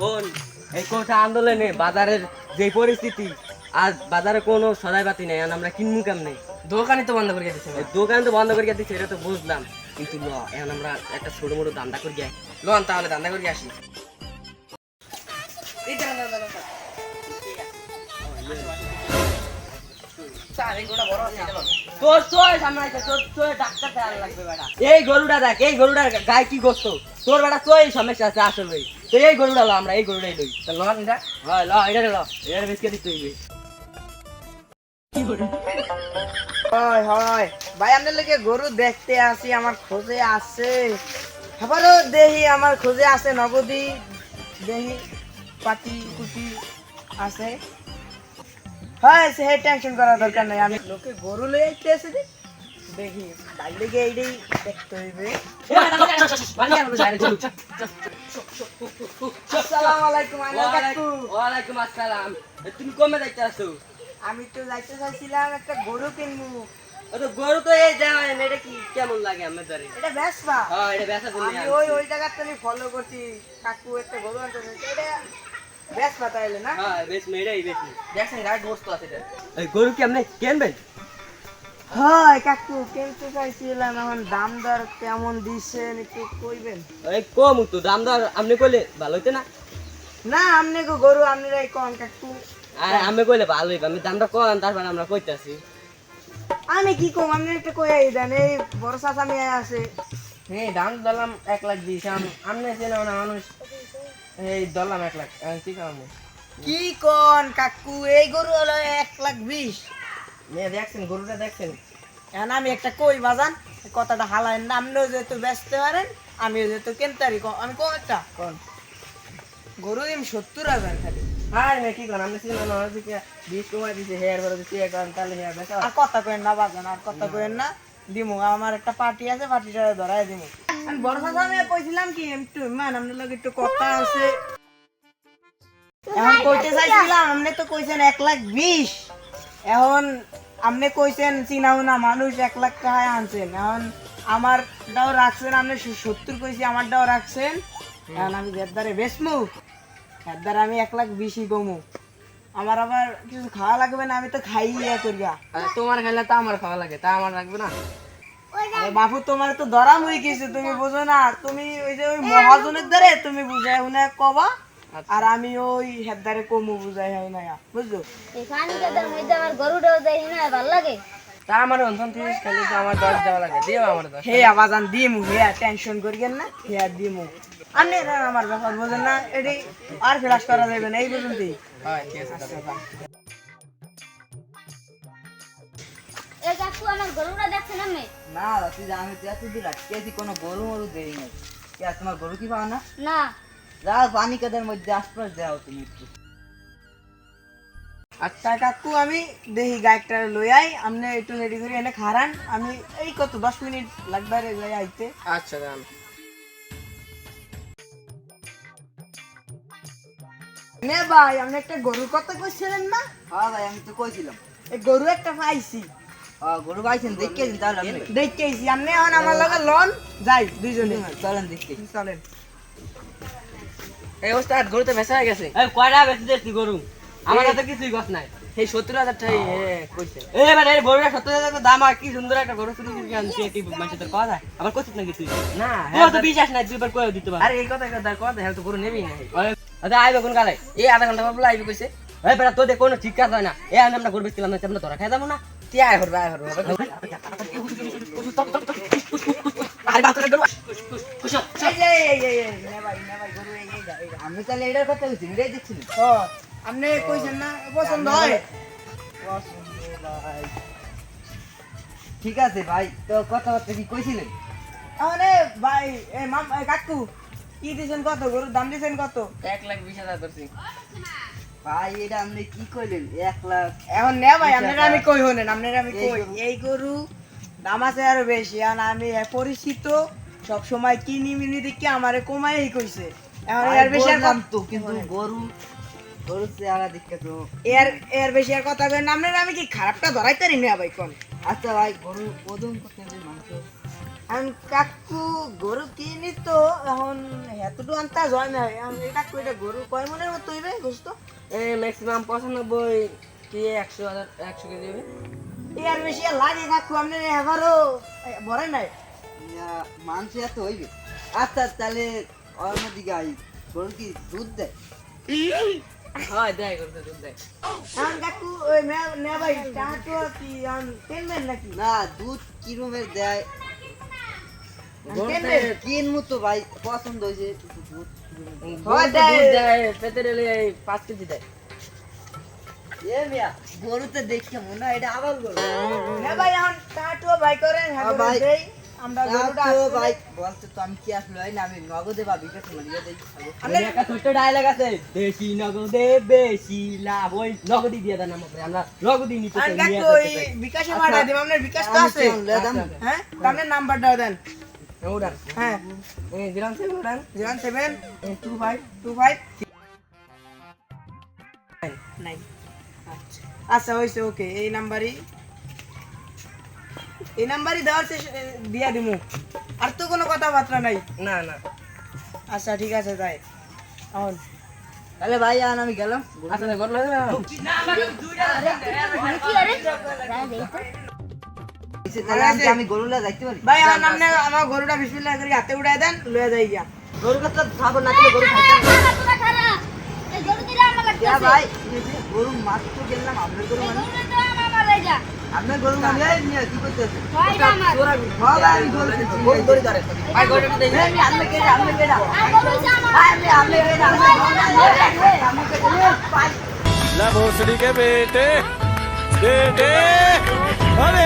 কোন এই কোটা আন্দোলনে বাজারের যে পরিস্থিতি আর বাজারে কোনো সদাই বাতি নেই, আমরা কিনবো কেমনে? দোকানে তো বন্ধ করে দিচ্ছে এই দোকান তো বন্ধ করে দিচ্ছে, এটা তো বুঝলাম, কিন্তু এখন আমরা একটা ছোট মোটো দান্দা করি যাই। লোন, তাহলে ধান্দা করে আসি। তোর তোর সামনে আইছে, তোর তোর ডাক্তার দেওয়া লাগবে বেটা। এই গরুটা দেখ, এই গরুটার গায়ে কি গোস্ত, তোর বেটা তোর সমস্যা আছে আসলে। তো এই গরুটা লো, আমরা এই গরুটাই লই। তা লোন এটা হয় ল, এটা ল, এটা বেশি দিতে হইবে। হয় হয় ভাই, আপনার লোকে গরু দেখতে আসি, আমার খোঁজে আছে। আবারও দেহি আমার খোঁজে আছে, নগদি দেহি পাতি কুটি আছে। হয় সে টেনশন করার দরকার নাই, আমি লোকে গরু লয়ে আইতে আছে যে দেখি তাই লেগে এইটাই দেখতে হইবে। আসসালামু আলাইকুম আঙ্কেল কাকু। ওয়ালাইকুম আসসালাম। তুমি কমে যাইতে আসো? আমি তো যাইতে চাইছিলাম একটা গরু কিনবো। ও তো গরু তো এই দেওয়া, এটা কি কেমন লাগে আমার ধরে? এটা বেচবা? হ্যাঁ, এটা বেচা তুমি। আমি ওই জায়গার থেকে ফলো করছি, কাকু একটা গরু আনতে চাইছে, এটা বেচবা তাইলে না? হ্যাঁ, বেশ মেয়েরাই বেশ। দেখছেন গায়ে গোস্ত আছে এটা। এই গরু কি আপনি কিনবেন? হয় কাকু কিনতে চাইছিলাম, এখন দাম দর কেমন দিচ্ছেন একটু কইবেন? এই কম তো দাম দর আপনি কইলে ভালো হইতে না? না আপনি গরু আপনারাই কন কাকু। আর আমি কইলে ভালো হইবে, আমি দামটা কম, তারপর আমরা কইতাছি। আমি কি কম, আপনি একটা কই দেন, এই বড় চাচা মেয়ে আছে। হ্যাঁ, দাম দিলাম 1,20,000। আমনে চেনা না মানুষ, এই দিলাম 1,00,000। কি কারণে? কি কন কাকু, এই গরু হলো 1,20,000। মেয়ে দেখছেন, গরুটা দেখছেন? এখন আমি একটা কই বাজান, কথাটা হালাইন না, আপনিও যেহেতু বেচতে পারেন আমিও যেহেতু কিনতারি, আমি কম একটা কোন? গরু দিন 70,000 খালি। হ্যাঁ মেয়ে কি কোন? আমনে চেনা না মানুষ, 20 কমাই দিছে, হেয়ার করে দিছে, এখন তাহলে হেয়ার বেচা। আর কথা কইেন না বাজান, আর কথা কইেন না, দিমু আমার একটা পার্টি আছে, পার্টিটা ধরাই দিমু। আমি বড় কথা আমি কইছিলাম কি, একটু মান আপনার লগে একটু কথা আছে। এখন কইতে চাইছিলাম, আপনি তো কইছেন 1,20,000, এখন আপনি কইছেন চিনাও না মানুষ, 1,00,000 টাকায় আনছেন, এখন আমারটাও রাখছেন, আপনি 70 কইছি, আমারটাও রাখছেন, এখন আমি জেদ্দারে বেচমু, জেদ্দারে আমি 1,20,000 কমু। আমার আবার কিছু খাওয়া লাগবে না, আমি তো খাই ইয়া করিয়া। তোমার খাইলে তো আমার খাওয়া লাগে, তা আমার লাগবে না? আরে বাপু তোমার তো ধরাম হয়ে গেছে, তুমি বুঝো না, তুমি ওই যে ওই মহাজনের দ্বারে তুমি বুঝাই হুনে কবা, আর আমি ওই হেদারে কমু বুঝাই হয় না, বুঝছো? এখানকার মধ্যে আমার গরুটাও দেয় না, ভালো লাগে। তা আমার 29 খাইলে তো আমার 10 দেওয়া লাগে, দিও আমার 10। হে আবাজান দিমু, হে টেনশন করিয়েন না, হে দিমু। আপনি আমার ব্যাপার বুঝেন না, এটি আর ফ্লাশ করা যাবে না, এই পর্যন্তই। হ্যাঁ ঠিক আছে দাদা। এই কাকু আমার গরুটা দেখছেন আপনি? না তুই জানি তুই এতদিন রাখতে কোনো গরু মরু দেই নাই, কে আর তোমার গরু কি পাও না? না। যাও পানি কাদের মধ্যে আশপাশ দাও তুমি একটু। আচ্ছা কাকু আমি দেখি গাইডটা লই আই, আপনি একটু রেডি করে এনে খারান, আমি এই কত 10 মিনিট লাগবে রে যাই আইতে। আচ্ছা দাম। নে ভাই আপনি একটা গরুর কথা কইছিলেন না? হ্যাঁ ভাই আমি তো কইছিলাম। এই গরু একটা পাইছি, গরু পাইছেন দেখে দিন তাহলে আপনি। দেখেছি আপনি, এখন আমার লগে লন যাই দুইজনে, চলেন দেখতে। চলেন। এই ওস্তাদ, গরু তো বেচা হয়ে গেছে। এই কয়টা বেশি দেখছি গরু? আমার কাছে কিছুই গছ নাই। এই 70,000 টাকা কইছে। এবার এই গরুটা 70,000 দাম, আর কি সুন্দর একটা গরু চুরি করে আনছি, কি মানুষের তোর কথা আবার কইছিস নাকি তুই? না তোর তো বিশ্বাস নাই, তুই এবার কই দিতে পার? আরে এই কথা কথা হেল তো গরু নেবি না। আচ্ছা আইবে কোন কালে? এই আধা ঘন্টা পর আইবি কইছে। এই বেটা তোদের কোনো ঠিক কাজ হয় না, এই আমরা গরু বেচছিলাম না, আমরা তোরা খাই যাবো না? তুই আয় হরবে আয় হরবে। আরে বাত করে গরু। এই নে ভাই গরু এই যা, এই যা। আমি তাহলে এটার কথা কইছি, এটাই দেখছিলি। ও আপনি কইছেন না পছন্দ হয়? ভাই ঠিক আছে ভাই, তো কথাবার্তা কি কইছিলেন? আরে ভাই এই মাম এই কাকু কি দিছেন, কত গরুর দাম দিছেন কত? 1,20,000 ধরছি। ভাই এটা আপনি কি কইলেন? 1,00,000? এখন নে ভাই আপনারা আমি কই হলেন, আপনারা আমি কই এই গরু দাম আছে আরো বেশি, আর আমি পরিচিত সব সময় কিনি মিনি দেখি আমারে কমাই কইছে, এখন এর বেশি আর বললাম তো, কিন্তু গরু চেহারা দেখে তো। এর বেশি আর কথা কই না, আপনারা আমি কি খারাপটা ধরাইতারি না ভাই কোন? আচ্ছা ভাই, গরু ওজন করতে হবে মাংস। এখন কাকু গরু কিনি তো এখন এতটু আনতা হয় না এখন এই কাকু এটা গরু কয় মনের মতো হইবে গোস্ত এই ম্যাক্সিমাম 95 কি 100 কেজি হবে এর বেশি আর লাগে কাকু আপনি এবারও ভরে নাই মাংস এত হইবে আচ্ছা তাহলে অন্যদিকে আই গরু কি দুধ দেয় হয় দেয় করতে দুধ দেয় এখন কাকু ওই নে ভাই টাটো কি এখন কিনবেন নাকি না দুধ কি রুমের দেয় কিনবেন কিনবো তো ভাই পছন্দ হয়েছে একটু দুধ হয় দুধ দেয়। দেয় পেতে রেলে 5 কেজি দেয় এ মিয়া গরুতে দেখে মনে হয় এটা আবার গরু নে ভাই এখন টাটো ভাই করেন হ্যাঁ ভাই। দেই আমরা গরুটা তো আসলে- ভাই বলতে তো আমি কি আসলে হয় না আমি নগদে বা বিকাশে মারিয়ে দেই আপনি একটা ছোট্ট ডায়লগ আছে বেশি নগদে বেশি লাভ ওই নগদই দিয়ে দেন আমাকে আমরা নগদই নিতে চাই, এখন নিয়ে কাকু যেতে ওই চাই। বিকাশে মারা দিম আপনার বিকাশ তো আছে হ্যাঁ আপনার নাম্বারটা দেন উড়ান হ্যাঁ এই 07 উড়ান 07 25 25 9 আচ্ছা হইছে ওকে এই নাম্বারই দেওয়ার দিয়া দিমু আর তো কোনো কথাবার্তা নাই না না আচ্ছা ঠিক আছে তাই এখন তাহলে ভাই আন আমি গেলাম আচ্ছা গরু লাগে না কি আরে তাহলে আমি গরুলা যাইতে পারি ভাই এখন আপনি আমার গরুটা বিসমিল্লাহ করে হাতে উঠাই দেন লয়ে যাই গিয়া গরু কাছে খাবো না খেলে গরু খাইতে হবে। তোরা খারাপ এই গরু দিলে আমার লাগছে ইয়া ভাই এই যে গরু মাত্র গেলাম আপনার গরু মানে গরু তো আমার লই যা আপনার গরু মানে নিয়ে কি করতেছে হয় না আমার হ্যাঁ ভাই আমি গরু গরু ধরে ধরে ভাই গরুটা দেই আমি আনলে কে আনলে কে আর গরু হইছে আমার আমি আনলে কে ला भोसड़ी के बेटे बेटे अरे